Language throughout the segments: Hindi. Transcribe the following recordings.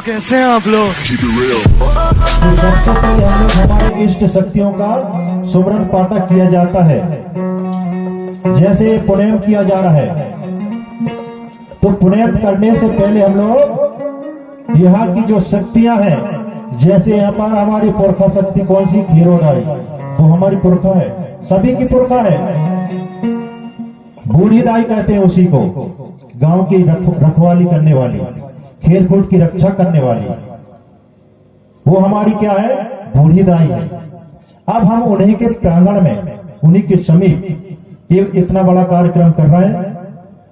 कैसे हैं आप लोग? तो सबसे पहले हम लोग हमारे इष्ट शक्तियों का सुमरन पाठक किया जाता है, जैसे पुण्यम किया जा रहा है। तो पुण्यम करने से पहले हम लोग यहाँ की जो शक्तियां हैं, जैसे यहाँ पर हमारी पुरखा शक्ति कौन सी, खीरोदाई, वो हमारी पुरखा है, सभी की पुरखा है। बूढ़ी दाई कहते हैं उसी को, गांव की रखवाली करने वाली, खेल कूद की रक्षा करने वाली, वो हमारी क्या है, बूढ़ी दाई है। अब हम उन्हीं के प्रांगण में, उन्हीं के समीप एक इतना बड़ा कार्यक्रम कर रहे हैं।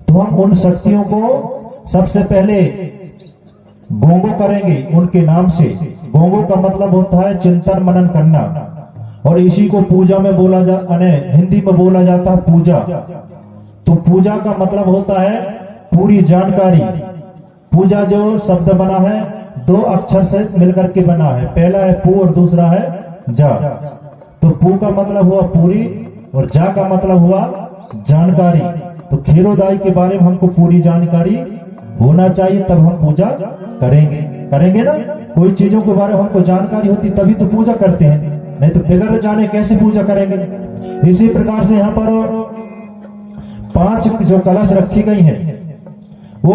तो हम उन शक्तियों को सबसे पहले गोंगो करेंगे उनके नाम से। गोंगो का मतलब होता है चिंतन मनन करना, और इसी को पूजा में बोला हिंदी में बोला जाता है पूजा। तो पूजा का मतलब होता है पूरी जानकारी। पूजा जो शब्द बना है दो अक्षर से मिलकर के बना है, पहला है पू और दूसरा है जा। तो पू का मतलब हुआ पूरी और जा का मतलब हुआ जानकारी। तो खीरोदाई के बारे में हमको पूरी जानकारी होना चाहिए, तब हम पूजा करेंगे ना। कोई चीजों के बारे में हमको जानकारी होती तभी तो पूजा करते हैं, नहीं तो बगैर जाने कैसे पूजा करेंगे। इसी प्रकार से यहाँ पर 5 जो कलश रखी गई हैं वो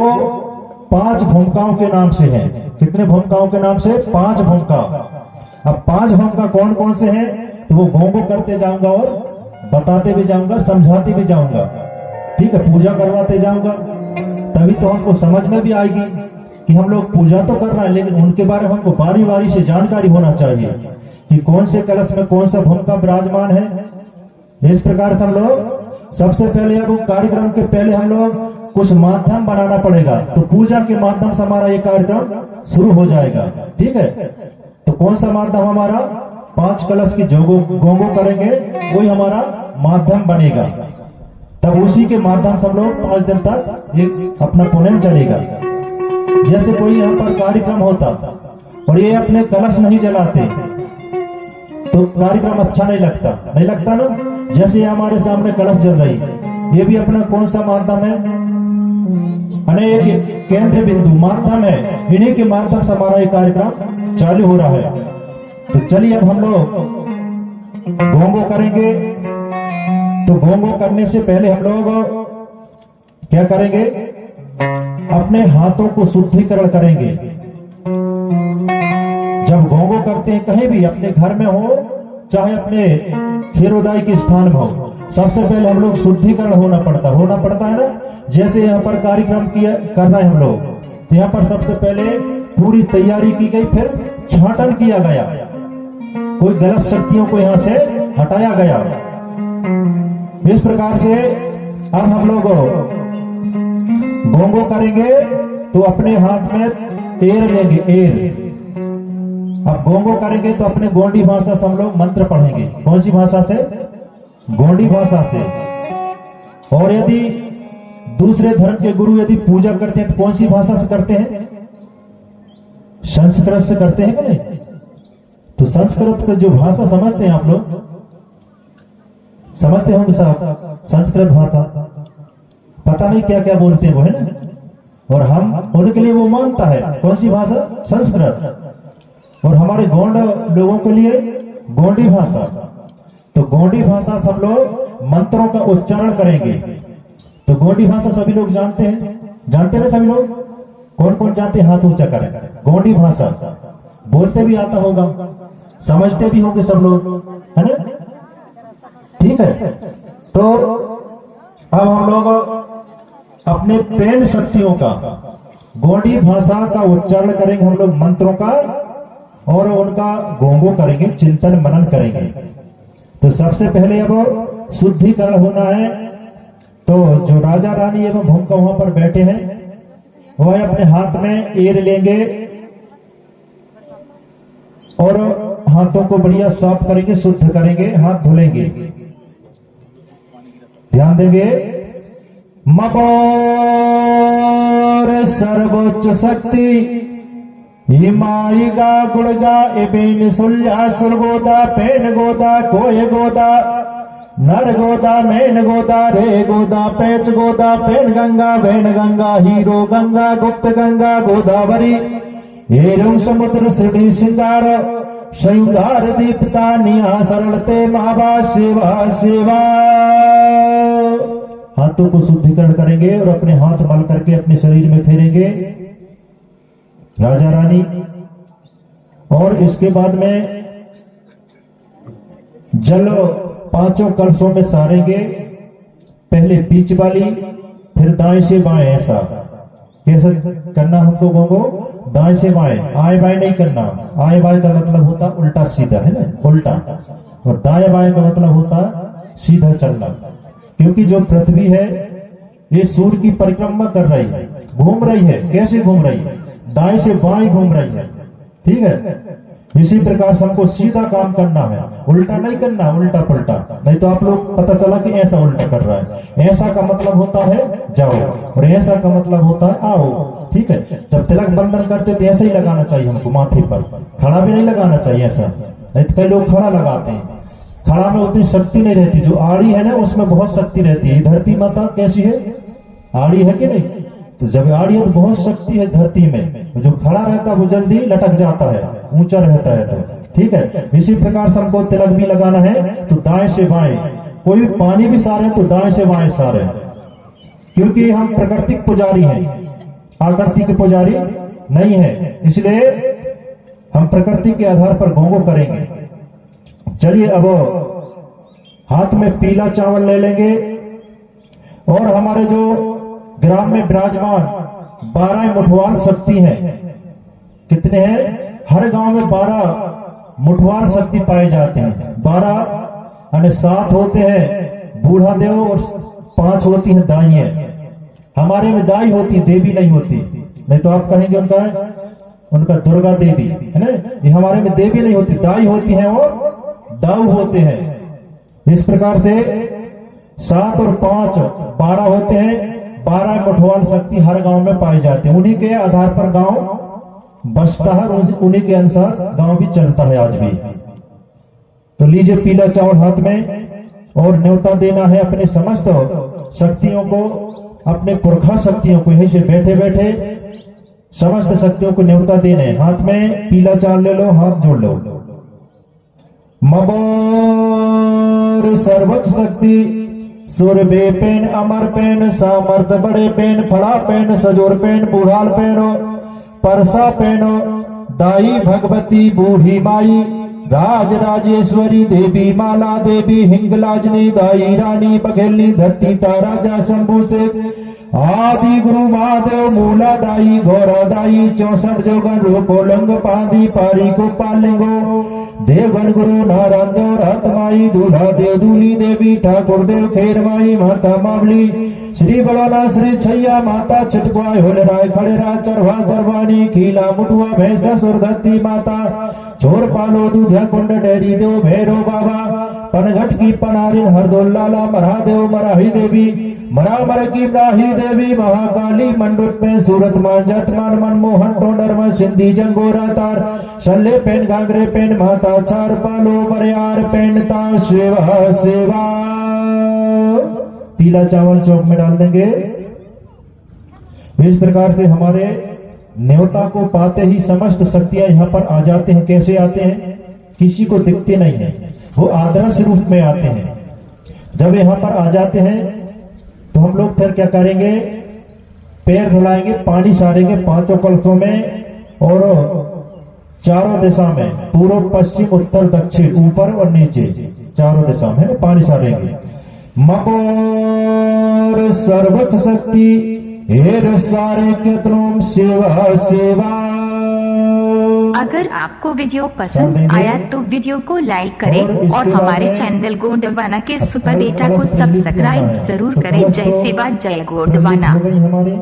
5 भूमिकाओं के नाम से है। कितने भूमिकाओं के नाम से? 5 भूमिका। अब 5 भूमिका कौन कौन से हैं, तो वो गोंगो करते जाऊंगा और बताते भी जाऊंगा, समझाते भी जाऊंगा, ठीक है, पूजा करवाते जाऊंगा। तभी तो हमको समझ में भी आएगी कि हम लोग पूजा तो कर रहे हैं, लेकिन उनके बारे में हमको बारी बारी से जानकारी होना चाहिए कि कौन से कलश में कौन सा भूमिका विराजमान है। इस प्रकार से हम लोग सबसे पहले, अब कार्यक्रम के पहले हम लोग कुछ माध्यम बनाना पड़ेगा। तो पूजा के माध्यम से हमारा ये कार्यक्रम शुरू हो जाएगा, ठीक है। तो कौन सा माध्यम हमारा? 5 कलश की जो गोंगो करेंगे वही हमारा माध्यम बनेगा। तब उसी के माध्यम से हम लोग 5 दिन तक एक अपना पुण्यम चलेगा। जैसे कोई यहाँ पर कार्यक्रम होता और ये अपने कलश नहीं जलाते तो कार्यक्रम अच्छा नहीं लगता ना। जैसे हमारे सामने कलश जल रही, ये भी अपना कौन सा माध्यम है? अनेक केंद्र बिंदु माध्यम है, इन्हीं के माध्यम से हमारा ये कार्यक्रम चालू हो रहा है। तो चलिए अब हम लोग गोंगो करेंगे। तो गोंगो करने से पहले हम लोग क्या करेंगे? अपने हाथों को शुद्धिकरण करेंगे। जब गोंगो करते हैं कहीं भी, अपने घर में हो चाहे अपने खीरोदाई के स्थान में हो, सबसे पहले हम लोग शुद्धिकरण होना पड़ता है ना। जैसे यहाँ पर कार्यक्रम कर रहे हैं हम लोग, तो यहाँ पर सबसे पहले पूरी तैयारी की गई, फिर छांटन किया गया, कोई गलत शक्तियों को यहाँ से हटाया गया। इस प्रकार से अब हम लोग गोंगो करेंगे तो अपने हाथ में एर लेंगे, एर। अब गोंगो करेंगे तो अपने गोंडी भाषा से हम लोग मंत्र पढ़ेंगे। कौन सी भाषा से? गोंडी भाषा से। और यदि दूसरे धर्म के गुरु यदि पूजा करते हैं तो कौन सी भाषा से करते हैं? संस्कृत से करते हैं कि नहीं? तो संस्कृत का जो भाषा समझते हैं आप लोग, समझते होंगे साहब, संस्कृत भाषा पता नहीं क्या क्या बोलते हैं वो, है ना। और हम उनके लिए वो मानता है कौन सी भाषा? संस्कृत। और हमारे गोंड लोगों के लिए गोंडी भाषा। तो गोंडी भाषा से हम लोग मंत्रों का उच्चारण करेंगे। तो गोंडी भाषा सभी लोग जानते हैं ना सभी लोग? कौन कौन जानते हैं? हाथ ऊंचा करें। गोंडी भाषा बोलते भी आता होगा, समझते भी होंगे सब लोग, है ना, ठीक है। तो अब हम लोग अपने पेन शक्तियों का गोंडी भाषा का उच्चारण करेंगे हम लोग, मंत्रों का, और उनका गोंगो करेंगे, चिंतन मनन करेंगे। तो सबसे पहले अब शुद्धिकरण होना है। तो जो राजा रानी एवं भूमिका वहां पर बैठे हैं वह अपने हाथ में एर लेंगे और हाथों को बढ़िया साफ करेंगे, शुद्ध करेंगे, हाथ धुलेंगे। ध्यान देंगे। मपोर सर्वोच्च शक्ति हिमाईगा गुड़गा एबेन सुल्ला सुलगोदा पेन गोदा कोय गोदा नर गोदा मेन गोदा रे गोदा पेच गोदा पेन गंगा वेन गंगा हीरो गंगा गुप्त गंगा गोदावरी एवं समुद्र श्रेणी श्रृंगार संयुगार दीपता निया सरलते महाबा सेवा सेवा। हाथों को शुद्धिकरण करेंगे और अपने हाथ मल करके अपने शरीर में फेरेंगे राजा रानी। और इसके बाद में जल 5 कलशों में सारेंगे, पहले बीच वाली, फिर दाएं से बाएं। ऐसा कैसे करना हमको गोगो? दाएं से बाएं, आए बाएं नहीं करना। आए बाएं का मतलब होता उल्टा सीधा, है ना, उल्टा। और दाएं बाएं का मतलब होता सीधा चलना। क्योंकि जो पृथ्वी है ये सूर्य की परिक्रमा कर रही है, घूम रही है। कैसे घूम रही है? दाएं से बाएं घूम रही है, ठीक है। इसी प्रकार से हमको सीधा काम करना है, उल्टा नहीं करना, उल्टा पलटा। नहीं तो आप लोग पता चला कि ऐसा उल्टा कर रहा है। ऐसा का मतलब होता है जाओ, और ऐसा का मतलब होता है आओ, ठीक है। जब तिलक बंधन करते तो ऐसे ही लगाना चाहिए हमको माथे पर, खड़ा भी नहीं लगाना चाहिए ऐसा। नहीं तो कई लोग खड़ा लगाते हैं, खड़ा में उतनी शक्ति नहीं रहती। जो आड़ी है ना उसमें बहुत शक्ति रहती है। धरती माता कैसी है? आड़ी है कि नहीं? तो जब आड़ी है तो बहुत शक्ति है धरती में। जो खड़ा रहता है वो जल्दी लटक जाता है, ऊंचा रहता है, तो ठीक है। इसी प्रकार से हमको तिलक भी लगाना है तो दाएं से बाएं। कोई पानी भी सारे तो दाएं से बाएं सारे, क्योंकि हम प्राकृतिक पुजारी हैं, आकृति के पुजारी नहीं है। इसलिए हम प्रकृति के आधार पर घोंघो करेंगे। चलिए अब हाथ में पीला चावल ले लेंगे और हमारे जो ग्राम में विराजमान 12 मुठवार शक्ति हैं। कितने हैं? हर गांव में 12 मुठवार शक्ति पाए जाते हैं। 12 यानी 7 होते हैं बूढ़ा देव और 5 होती हैं दाई है। हमारे में दाई होती, देवी नहीं होती। नहीं तो आप कहेंगे उनका दुर्गा देवी है ना। ये हमारे में देवी नहीं होती, दाई होती है और दाऊ होते हैं। इस प्रकार से 7 और 5 12 होते हैं। 12 मुठवाल शक्ति हर गांव में पाई जाती है। उन्हीं के आधार पर गांव बसता है, उन्हीं के अनुसार गांव भी चलता है आज भी। तो लीजिए पीला चावल हाथ में, और न्योता देना है अपने समस्त शक्तियों को, अपने पुरखा शक्तियों को। यहीं से बैठे बैठे समस्त शक्तियों को न्योता देने। हाथ में पीला चावल ले लो, हाथ जोड़ लो। मबोर सर्वोच्च शक्ति सुरबे पेन अमर पेन सामर्थ बड़े पेन फड़ा पेन सजोर पेन बूढ़ाल पेनो परसा पेनो दाई भगवती बूढ़ी माई राज राजेश्वरी देवी माला देवी हिंगलाजनी दाई रानी बघेली धरती तारा जा शंभु से आदि गुरु महादेव मूला दाई गौरा दाई 64 जोगन रूपो लंग पादी पारी को पालेंगो देवगन गुरु नारायण देव रतमाई दूल्हा देव दूली देवी ठाकुर देव खेरमाई माता मावली श्री बड़ौला श्री छैया माता छिटकुआ होल राय खड़े राय चरवा चरवानी खीला मुटुआ भैंसा सुरधती माता छोर पालो दूधिया कुंड डेरी देव भैरो बाबा पनघट की पनारिन हरदोल लाला मरादेव मराही देवी मरामर की मराही देवी महाकाली मंडुत में सूरत मान जतमान मनमोहन टोंडर में सिंधी जंगोरा तार शल्ले पेन घाघरे पेन माता चार पालो बरियार पेन ता सेवा सेवा। पीला चावल चौक में डाल देंगे। इस प्रकार से हमारे न्योता को पाते ही समस्त शक्तियां यहाँ पर आ जाते हैं। कैसे आते हैं? किसी को दिखते नहीं है, वो आदर्श रूप में आते हैं। जब यहाँ पर आ जाते हैं तो हम लोग फिर क्या करेंगे? पैर धुलाएंगे, पानी सारेंगे 5 कलशों में, और चारों दिशा में पूर्व पश्चिम उत्तर दक्षिण ऊपर और नीचे चारों दिशा में पानी सारेंगे। मपोर सर्वोच्च शक्ति हेर सारे केतनों सेवा सेवा। अगर आपको वीडियो पसंद आया तो वीडियो को लाइक करें और हमारे चैनल गोंडवाना के सुपर बेटा को सब्सक्राइब जरूर करें। जय सेवा जय गोंडवाना। हमारे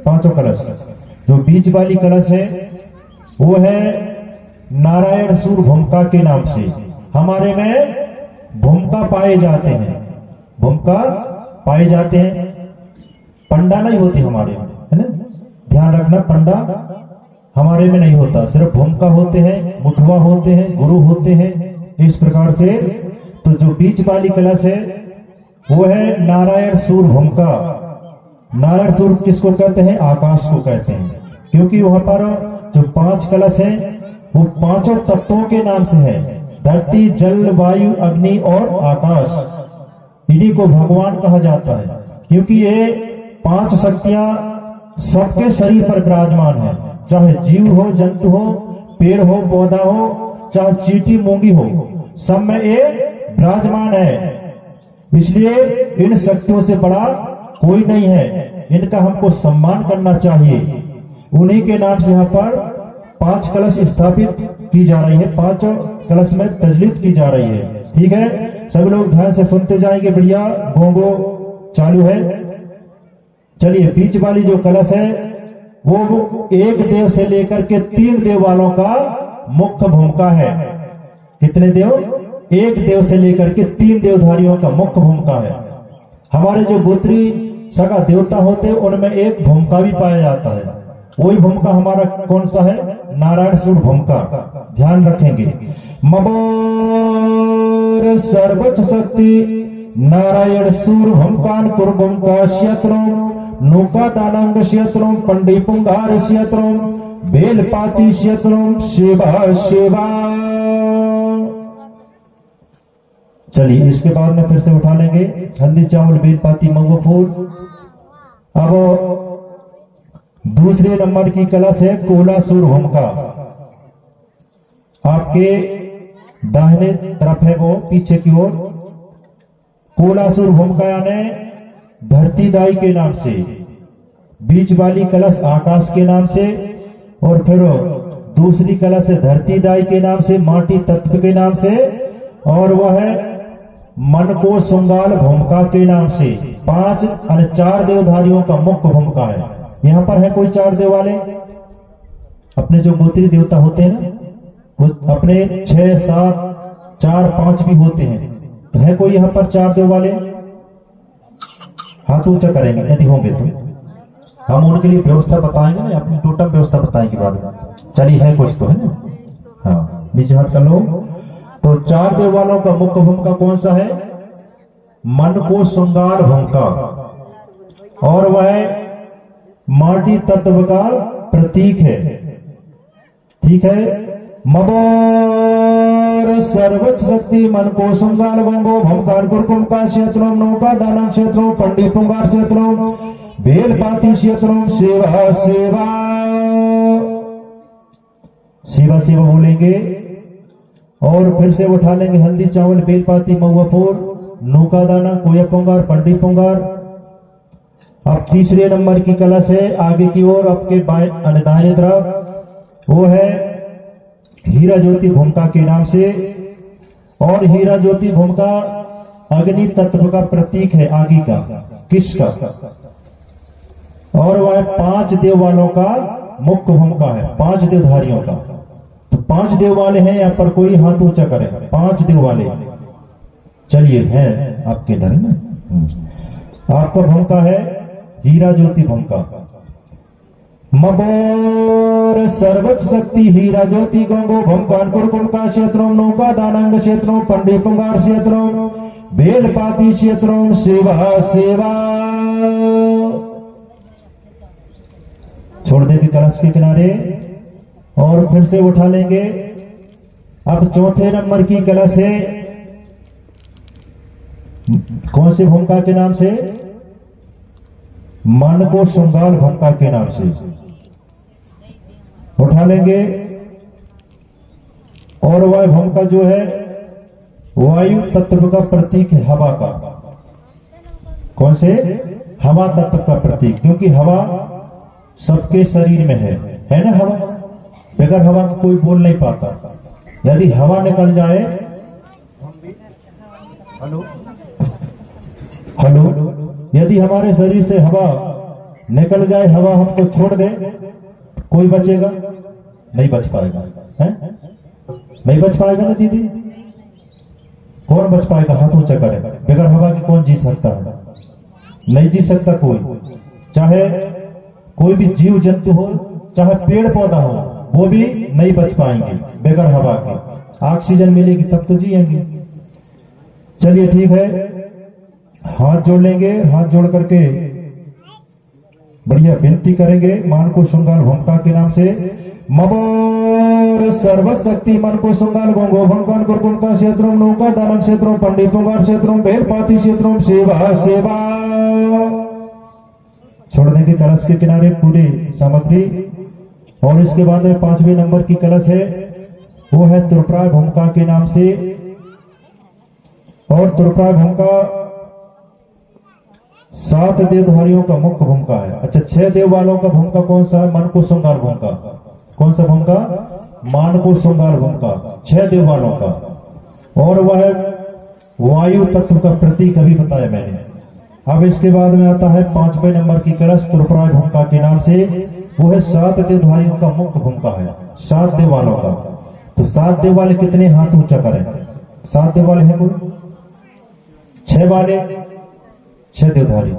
5 कलश, जो बीच वाली कलश है वो है नारायण सूर भूमिका के नाम से। हमारे में भूमिका पाए जाते हैं, भूमिका पाए जाते हैं। पंडा नहीं होती हमारे में, है ना, ध्यान रखना। पंडा हमारे में नहीं होता, सिर्फ भूमिका होते हैं, मुठवा होते हैं, गुरु होते हैं। इस प्रकार से तो जो बीच वाली कलश है वो है नारायण सूर भूमिका। नारायण सूर किसको कहते हैं? आकाश को कहते हैं, क्योंकि वहां पर जो 5 कलश हैं वो पांचों तत्वों के नाम से है। धरती, जल, वायु, अग्नि और आकाश। इन्हीं को भगवान कहा जाता है क्योंकि ये 5 शक्तियां सबके शरीर पर विराजमान है। चाहे जीव हो, जंतु हो, पेड़ हो, पौधा हो, चाहे चींटी मूंगी हो, सब में ये विराजमान है। इसलिए इन शक्तियों से बड़ा कोई नहीं है। इनका हमको सम्मान करना चाहिए। उन्हीं के नाम से यहाँ पर 5 कलश स्थापित की जा रही है, 5 कलश में प्रज्वलित की जा रही है। ठीक है, सभी लोग ध्यान से सुनते जाएंगे। बढ़िया, गोंगो चालू है। चलिए, बीच वाली जो कलश है वो एक देव से लेकर के 3 देव वालों का मुख्य भूमिका है। कितने देव? एक देव से लेकर के 3 देवधारियों का मुख्य भूमिका है। हमारे जो गोत्री सगा देवता होते हैं उनमें एक भूमिका भी पाया जाता है। वही भूमिका हमारा कौन सा है? नारायण सूर भूमिका। ध्यान रखेंगे। मबोर सर्वोच्च शक्ति नारायण सूर भूमिकान कुर्भूमिका क्षेत्रों नौका दानांग क्षेत्रों पंडी पुंगार क्षेत्रों बेलपाती क्षेत्रों सेवा सेवा। चलिए, इसके बाद में फिर से उठा लेंगे। हल्दी, चावल, बेलपाती, महुआ फूल। अब दूसरे नंबर की कलश है कोलासुर भूमिका। आपके दाहिने तरफ है वो, पीछे की ओर। कोलासुर भूमिका यानी धरती दाई के नाम से, बीच वाली कलश आकाश के नाम से, और फिर दूसरी कलश है धरती दाई के नाम से, माटी तत्व के नाम से, और वह है मन को सुंगाल भूमिका के नाम से। 5 और 4 देवधारियों का मुख्य भूमिका है। यहाँ पर है कोई 4 देव वाले? अपने जो गोत्री देवता होते हैं ना, वो अपने 6, 7, 4, 5 भी होते हैं। तो है कोई यहाँ पर 4 देव वाले? हाथ ऊंचा करेंगे यदि होंगे तो हम उनके लिए व्यवस्था बताएंगे ना, अपनी टोटल व्यवस्था बताएंगे बाद में। चलिए, है कुछ तो है ना? हाँ, नीचे हाथ कर लो। तो 4 देव वालों का मुख्य भूमिका कौन सा है? मन को श्रृंगार भूमिका, और वह माटी तत्व का प्रतीक है। ठीक है। मबोर सर्वोच्च शक्ति मन को श्रृंगार भंगो भूमिकार कुर्कुमका क्षेत्रों नौका दाना क्षेत्रों पंडी पुंगार क्षेत्रों बेलपाती क्षेत्रों सेवा सेवा। सेवा सेवा बोलेंगे और फिर से उठा लेंगे। हल्दी, चावल, बेलपाती, महुआ फूल, नौका दाना, कोया पुंगार, पंडी पुंगार। अब तीसरे नंबर की कलश है आगे की ओर, आपके दाहिने तरफ। वो है हीरा ज्योति भूमिका के नाम से, और हीरा ज्योति भूमिका अग्नि तत्व का प्रतीक है। आगे का किसका? और वह 5 देव वालों का मुख्य भूमिका है, 5 देवधारियों का। तो 5 देव वाले हैं यहाँ पर, कोई हाथ ऊंचा करे। 5 देव वाले। चलिए, है आपके इधर ना। आपका भूमिका है हीरा ज्योति भूमिका। मबोर सर्वोच्च शक्ति हीरा ज्योति गंगो भूमिकानपुर कुमका क्षेत्रों नौका दानांग क्षेत्रों पंडी पुंगार क्षेत्रों बेलपाती क्षेत्रों सेवा सेवा। छोड़ देंगे कलश के किनारे और फिर से उठा लेंगे। अब चौथे नंबर की कलश है कौन सी भूमिका के नाम से? मन को श्रृंगार भूमिका के नाम से उठा लेंगे। और वह भूमिका जो है वायु तत्व का प्रतीक है, हवा का। कौन से? हवा तत्व का प्रतीक, क्योंकि हवा सबके शरीर में है ना। हवा बगैर हवा का कोई बोल नहीं पाता। यदि हवा निकल जाए, हेलो हेलो, यदि हमारे शरीर से हवा निकल जाए, हवा हमको छोड़ दे, कोई बचेगा? नहीं बच पाएगा, है? नहीं बच पाएगा ना दीदी? कौन बच पाएगा? हाथ ऊंचा करे। बगैर हवा के कौन जी सकता है? नहीं जी सकता कोई। चाहे कोई भी जीव जंतु हो, चाहे पेड़ पौधा हो, वो भी नहीं बच पाएंगे बगैर हवा के। ऑक्सीजन मिलेगी तब तो जिएंगे। चलिए ठीक है, हाथ जोड़ लेंगे। हाथ जोड़ करके बढ़िया विनती करेंगे। मान को श्रृंगार भूमिका के नाम से मबोर सर्वशक्ति मन को सुंगाल गोंगो भंकान कुरकुन का क्षेत्रों नौका दानम क्षेत्रों पंडित पुंगार क्षेत्रों बेलपाती क्षेत्रों सेवा सेवा। छोड़ देंगे कलश के किनारे पूरी सामग्री। और इसके बाद में 5वें नंबर की कलश है, वो है त्रिपुरा भूमिका के नाम से। और त्रिपुरा भूमिका 7 देवधारियों का मुख्य भूमिका है। अच्छा, 6 देव वालों का भूमिका कौन सा है? मन को श्रृंगार भूमिका। कौन सा भूमिका? मान को श्रृंगार भूमिका 6 देव वालों का। और वह वायु तत्व का प्रतीक अभी बताया मैंने। अब इसके बाद में आता है 5वें नंबर की कलश त्रिपुरा भूमिका के नाम से, वो है 7 देवधारियों का मुख्य भूमिका है, 7 देव वालों का। तो 7 देव वाले कितने हाथ ऊंचा करें? 7 देव वाले हैं कोई? 6 वाले, 6 देवधारी।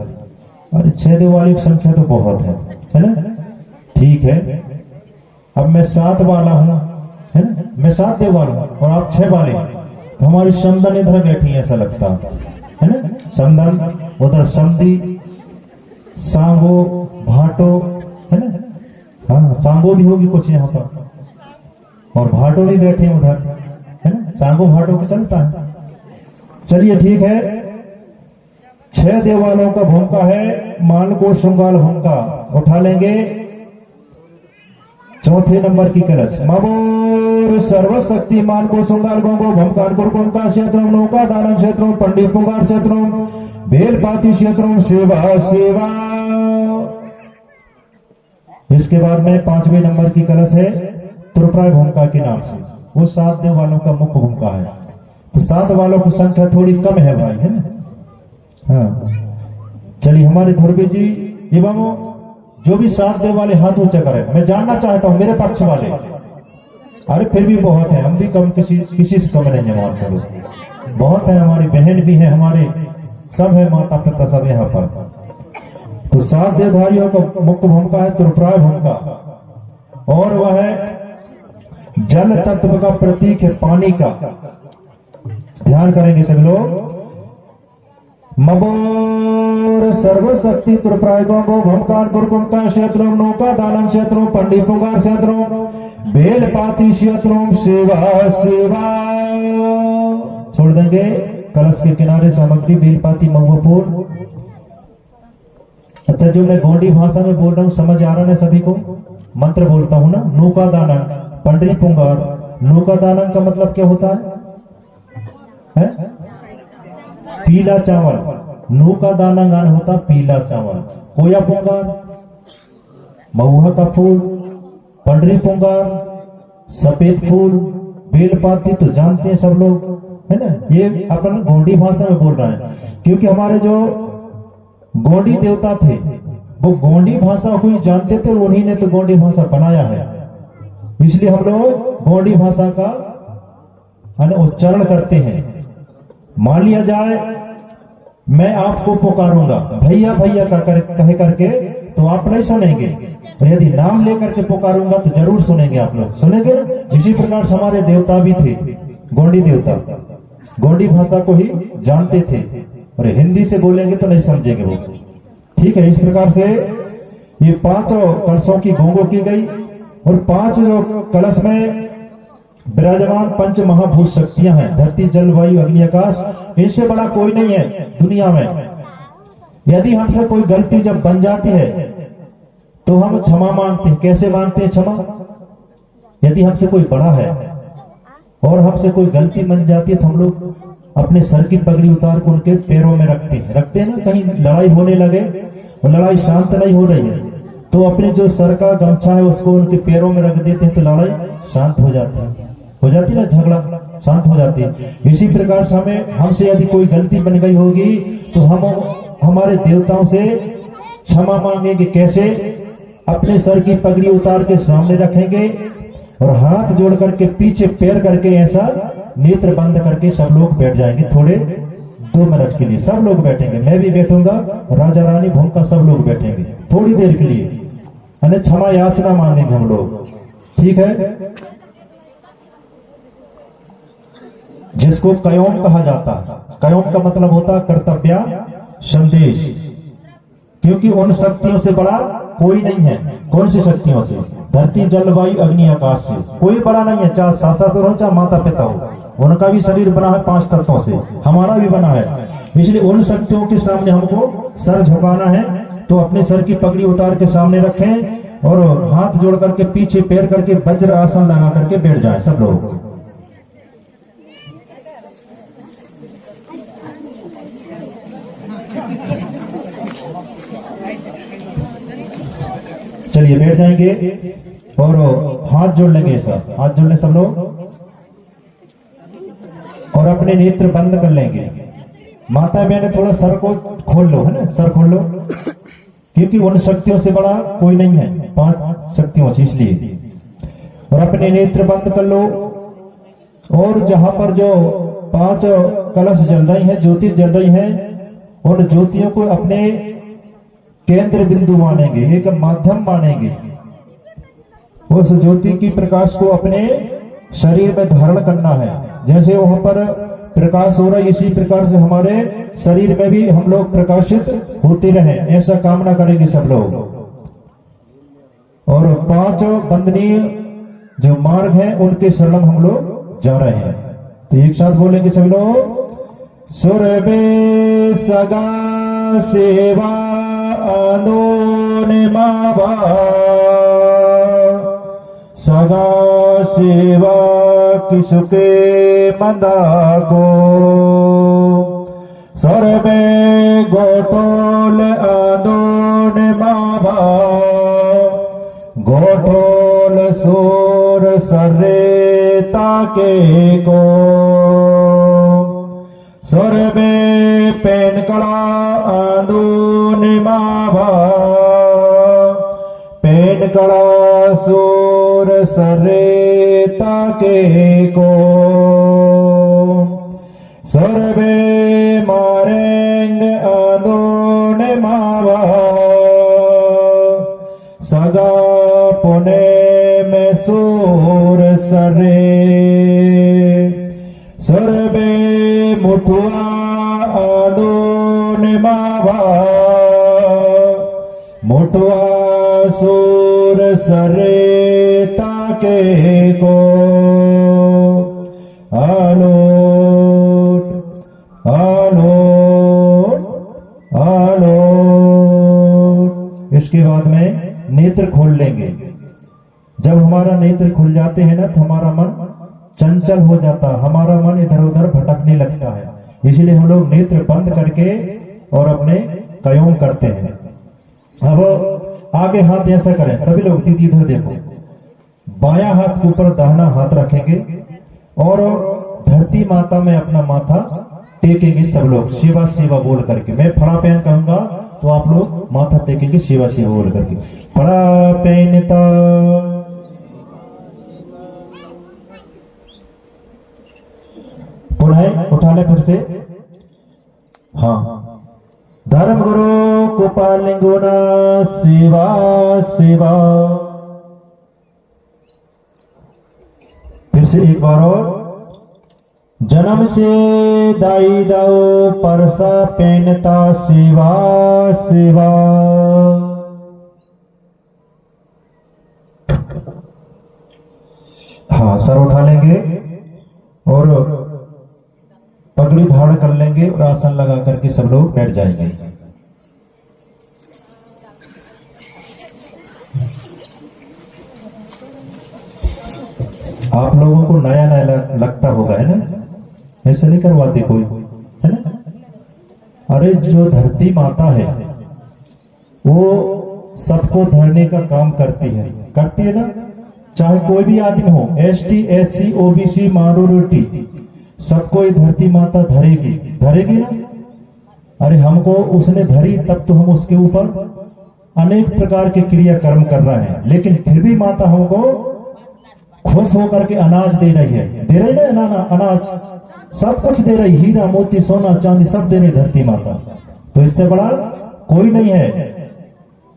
अरे 6 देव वाले की संख्या तो बहुत है ना? ठीक है, अब मैं 7 वाला हूं, है ना? मैं 7 देव वाला हूं और आप 6 वाले, तो हमारी समदन इधर बैठी है ऐसा लगता है ना? समदन, उधर समदी, सांगो, भाटो, है ना? हाँ, सांगो भी होगी कुछ यहाँ पर, और भाटो भी बैठे हैं उधर, है ना? सांगो भाटो को चलता है। चलिए ठीक है, 6 देवालों का भूमिका है, मान को श्रृंगाल भूमिका। उठा लेंगे 4थे नंबर की कलश। मबोर सर्वशक्ति मान को श्रृंगाल गोंगो भूमकार गुरुकुंड का क्षेत्रों नौका दानम क्षेत्रों पंडित पुंगार क्षेत्रों बेलपाती क्षेत्रों सेवा सेवा। इसके बाद में 5वें नंबर की कलश है त्रिपुरा भूमिका के नाम से, वो 7 देव वालों का मुख्य भूमिका है। तो 7 वालों की संख्या थोड़ी कम है भाई, है ना? हाँ, चलिए हमारे ध्रुवी जी एवं जो भी 7 देव वाले हाथ ऊंचा करें। मैं जानना चाहता हूं मेरे पक्ष वाले। अरे फिर भी बहुत है, हम भी कम किसी से कम नहीं है, मान करो बहुत है, हमारी बहन भी है, हमारे सब है, माता पिता सब यहाँ पर। तो 7 देवधारियों का मुख्य भूमिका है त्रिपुरा भूमिका, और वह है जल तत्व का प्रतीक है, पानी का। ध्यान करेंगे सब लोग। मबोर सर्वशक्ति त्रिपुरा गोंगो भूमकार गुरुकुंड का क्षेत्रों नौका दानम क्षेत्रों पंडित पुंगार क्षेत्रों बेलपाती क्षेत्रों सेवा सेवा। छोड़ देंगे कलश के किनारे सामग्री बेलपाती महुआपुर। अच्छा, जो मैं गोंडी भाषा में बोल रहा हूँ समझ आ रहा है सभी को? मंत्र बोलता हूं ना, नौका दानम पंडित पुंगार। नौका दानम का मतलब क्या होता है? पीला चावल। नौका दाना गान होता पीला चावल। कोया पुंगार, महुआ का फूल, पंडरी पुंगार, सफेद फूल, बेलपाती तो जानते हैं सब लोग, है ना? ये अपन गोंडी भाषा में बोल रहे हैं, क्योंकि हमारे जो गोंडी देवता थे वो गोंडी भाषा को ही जानते थे, उन्हीं ने तो गोंडी भाषा बनाया है। इसलिए हम लोग गोंडी भाषा का उच्चारण करते हैं। मान लिया जाए मैं आपको पुकारूंगा भैया भैया कहे करके, तो आप नहीं सुनेंगे, और यदि नाम लेकर के पुकारूंगा तो जरूर सुनेंगे आप लोग, सुनेंगे। इसी प्रकार से हमारे देवता भी थे, गोंडी देवता गोंडी भाषा को ही जानते थे, और हिंदी से बोलेंगे तो नहीं समझेंगे वो। ठीक है, इस प्रकार से ये 5 कलशों की गोंगो की गई, और 5 जो कलश में विराजमान 5 महाभूत शक्तियां हैं, धरती जल वायु अग्नि आकाश। इनसे बड़ा कोई नहीं है दुनिया में। यदि हमसे कोई गलती जब बन जाती है तो हम क्षमा मांगते हैं। कैसे मांगते हैं क्षमा? यदि हमसे कोई बड़ा है और हमसे कोई गलती बन जाती है तो हम लोग अपने सर की पगड़ी उतार कर उनके पैरों में रखते हैं ना। कहीं लड़ाई होने लगे और लड़ाई शांत नहीं हो रही है तो अपने जो सर का गमछा है उसको उनके पैरों में रख देते हैं, तो लड़ाई शांत हो जाती ना, झगड़ा शांत हो जाती है। इसी प्रकार से हमसे यदि कोई गलती बन गई होगी तो हम हमारे देवताओं से क्षमा मांगेंगे। कैसे? अपने सर की पगड़ी उतार के सामने रखेंगे और हाथ जोड़ करके पीछे पैर करके ऐसा नेत्र बंद करके सब लोग बैठ जाएंगे। थोड़े 2 मिनट के लिए सब लोग बैठेंगे, मैं भी बैठूंगा, राजा रानी भूमिका सब लोग बैठेंगे थोड़ी देर के लिए, क्षमा याचना मांगेंगे हम लोग। ठीक है, जिसको कयोम कहा जाता है। कयोम का मतलब होता है कर्तव्य संदेश, क्योंकि उन शक्तियों से बड़ा कोई नहीं है। कौन सी शक्तियों से? धरती जल वायु अग्नि आकाश से। कोई बड़ा नहीं है, चाहे सासुर हो चाहे माता पिता हो, उनका भी शरीर बना है 5 तत्वों से, हमारा भी बना है। इसलिए उन शक्तियों के सामने हमको सर झुकाना है। तो अपने सर की पगड़ी उतार के सामने रखें और हाथ जोड़ करके पीछे पैर करके वज्र आसन लगा करके बैठ जाए सब लोग। चलिए बैठ जाएंगे और हाथ जोड़ लेंगे सब, हाथ जोड़ ले सब लोग और अपने नेत्र बंद कर लेंगे। माता बहन थोड़ा सर को खोल लो, है ना, सर खोल लो, क्योंकि उन शक्तियों से बड़ा कोई नहीं है, 5 शक्तियों से, इसलिए। और अपने नेत्र बंद कर लो और जहां पर जो 5 कलश जल रही है, ज्योति जल रही है, उन ज्योतियों को अपने केंद्र बिंदु मानेंगे, एक माध्यम मानेंगे। उस ज्योति की प्रकाश को अपने शरीर में धारण करना है। जैसे वहां पर प्रकाश हो रहा है, इसी प्रकार से हमारे शरीर में भी हम लोग प्रकाशित होते रहे, ऐसा कामना करेंगे सब लोग। और 5 वंदनीय जो मार्ग है उनके शरण हम लोग जा रहे हैं। तो एक साथ बोलेंगे सब लोग। सुरभे सगा सेवा आनोन मावा, सगा सेवा किसुके मंदा को, सर्वे गोटोल आदोन माभा, गोटोल सोर सर्रे ताके को, सर्वे पेनकड़ा आदोन माभा, पेनकड़ा सोर सर्रे ताके को, सर्वे मारेंग आदोन मावा, सगा पुणे में सूर सरे, सर्वे मुठुआ आदोन मावा, मुठुआ सूर सरे ताके को, आलोट आलोट आलोट। इसके बाद में नेत्र खोल लेंगे। जब हमारा नेत्र खुल जाते हैं ना तो हमारा मन चंचल हो जाता, हमारा मन इधर उधर भटकने लगता है। इसलिए हम लोग नेत्र बंद करके और अपने कयोम करते हैं। अब आगे हाथ ऐसा करें, सभी लोग दीदी इधर देखो, बायां हाथ के ऊपर दाहिना हाथ रखेंगे और धरती माता में अपना माथा टेकेंगे सब लोग, शिवा शिवा बोल करके। मैं फड़ा पहन कहूंगा तो आप लोग माथा टेकेंगे शिवा शिवा बोल करके। फड़ा पहनता पुनः उठा ले फिर से। हाँ, धर्म गुरु गोपाल गुना शिवा शिवा। फिर से एक बार और। जन्म से दाई दाओ परसा पहनता शिवा शिवा। हाँ, सर उठा लेंगे और पगड़ी धारण कर लेंगे और आसन लगा करके सब लोग बैठ जाएंगे। आप लोगों को नया नया लगता होगा, है ना? ऐसे नहीं करवाते कोई, है ना? अरे जो धरती माता है वो सबको धरने का काम करती है ना? चाहे कोई भी आदमी हो, ST SC OBC माइनॉरिटी, सबको ये धरती माता धरेगी ना। अरे हमको उसने धरी तब तो हम उसके ऊपर अनेक प्रकार के क्रिया कर्म कर रहे हैं, लेकिन फिर भी माता हमको खुश होकर के अनाज दे रही है ना, अनाज सब कुछ दे रही, हीरा मोती सोना चांदी सब दे रही धरती माता। तो इससे बड़ा कोई नहीं है,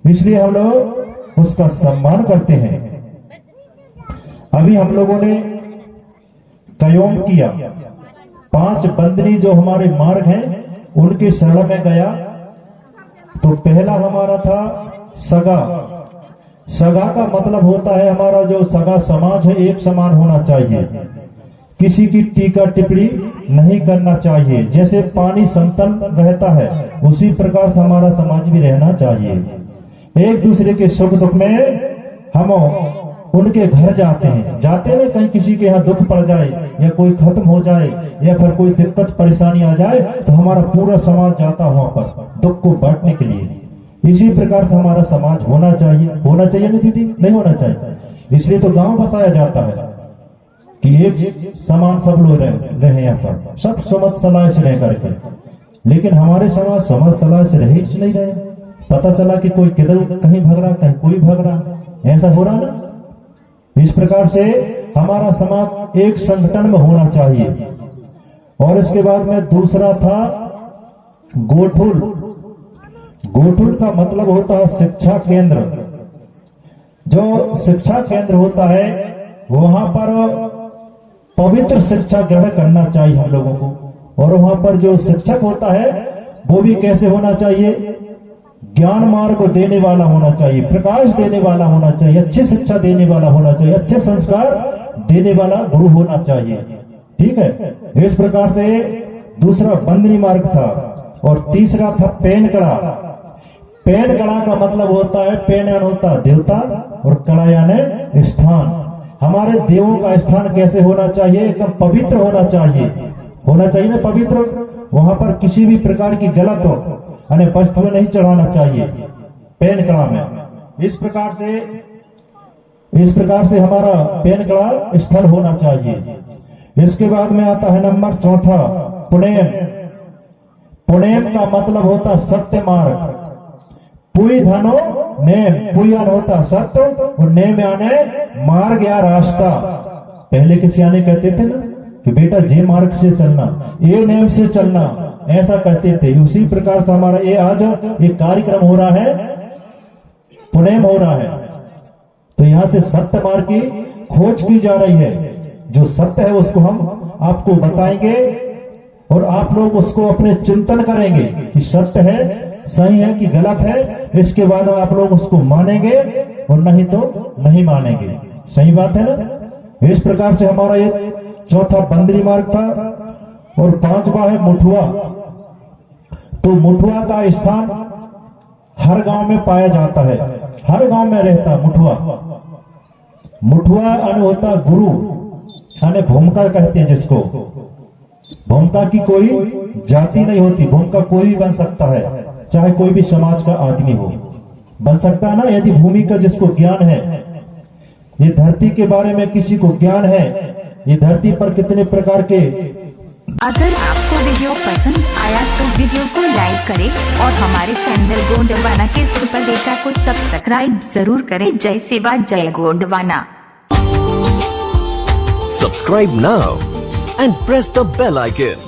इसलिए हम लोग उसका सम्मान करते हैं। अभी हम लोगों ने कयोम किया, 5 बंदनी जो हमारे मार्ग हैं उनके शरण में गया। तो पहला हमारा था सगा, सगा का मतलब होता है हमारा जो सगा समाज है एक समान होना चाहिए, किसी की टीका टिप्पणी नहीं करना चाहिए। जैसे पानी समतल रहता है उसी प्रकार से हमारा समाज भी रहना चाहिए। एक दूसरे के सुख दुख में हम उनके घर जाते हैं कहीं किसी के यहाँ दुख पड़ जाए या कोई खत्म हो जाए या फिर कोई दिक्कत परेशानी आ जाए तो हमारा पूरा समाज जाता वहां पर दुख को बांटने के लिए। इसी प्रकार से हमारा समाज होना चाहिए ना दीदी? नहीं होना चाहिए। इसलिए तो गांव बसाया जाता है कि एक समान सब लोग रहे यहाँ पर, सब समझ सलाह से रह करके। लेकिन हमारे समाज समझ सलाह से रहे नहीं रहे। पता चला कि कोई किधर कहीं भाग रहा, कहीं कोई भाग रहा, ऐसा हो रहा ना। इस प्रकार से हमारा समाज एक संगठन में होना चाहिए। और इसके बाद में दूसरा था गोठुल। गोठुल का मतलब होता है शिक्षा केंद्र। जो शिक्षा केंद्र होता है वहां पर पवित्र शिक्षा ग्रहण करना चाहिए हम लोगों को। और वहां पर जो शिक्षक होता है वो भी कैसे होना चाहिए? ज्ञान मार्ग को देने वाला होना चाहिए, प्रकाश देने वाला होना चाहिए, अच्छी शिक्षा देने वाला होना चाहिए, अच्छे संस्कार देने वाला गुरु होना चाहिए। ठीक है। इस प्रकार से दूसरा बंदनी मार्ग था। और तीसरा था पेन कड़ा। पेन कड़ा का मतलब होता है, पेन यानी होता है देवता और कड़ा यानी स्थान। हमारे देवों का स्थान कैसे होना चाहिए? एकदम पवित्र होना चाहिए ना पवित्र। वहां पर किसी भी प्रकार की गलत हो वस्तु नहीं चढ़ाना चाहिए पेन कड़ा में। इस प्रकार से हमारा पेन कड़ा स्थल होना चाहिए। इसके बाद में आता है नंबर चौथा पुणेम। पुणेम का मतलब होता सत्य मार्ग। पुई धनो नेम। पुयान होता सत्य और नेम यानी मार्ग या रास्ता। पहले के सियाने कहते थे ना कि बेटा जे मार्ग से चलना, ये नेम से चलना, ऐसा कहते थे। उसी प्रकार से हमारा ये आज एक कार्यक्रम हो रहा है, पुणेम हो रहा है। तो यहाँ से सत्य मार्ग की खोज की जा रही है। जो सत्य है उसको हम आपको बताएंगे और आप लोग उसको अपने चिंतन करेंगे कि सत्य है, सही है कि गलत है। इसके बाद आप लोग उसको मानेंगे और नहीं तो नहीं मानेंगे। सही बात है ना। इस प्रकार से हमारा ये चौथा बंदरी मार्ग था। और पांचवा है मुठुआ। तो मुठुआ का स्थान हर गांव में पाया जाता है, हर गांव में रहता मुठुआ। मुठुआ अन होता गुरु, यानी भूमिका कहते हैं जिसको। भूमिका की कोई जाति नहीं होती, भूमिका कोई भी बन सकता है, चाहे कोई भी समाज का आदमी हो, बन सकता है ना। यदि भूमिका जिसको ज्ञान है, ये धरती के बारे में किसी को ज्ञान है, ये धरती पर कितने प्रकार के। अगर आपको वीडियो पसंद आया तो वीडियो को लाइक करें और हमारे चैनल गोंडवाना के सुपर बेटा को सब्सक्राइब जरूर करें। जय सेवा जय Gondwana. Subscribe now and press the bell icon.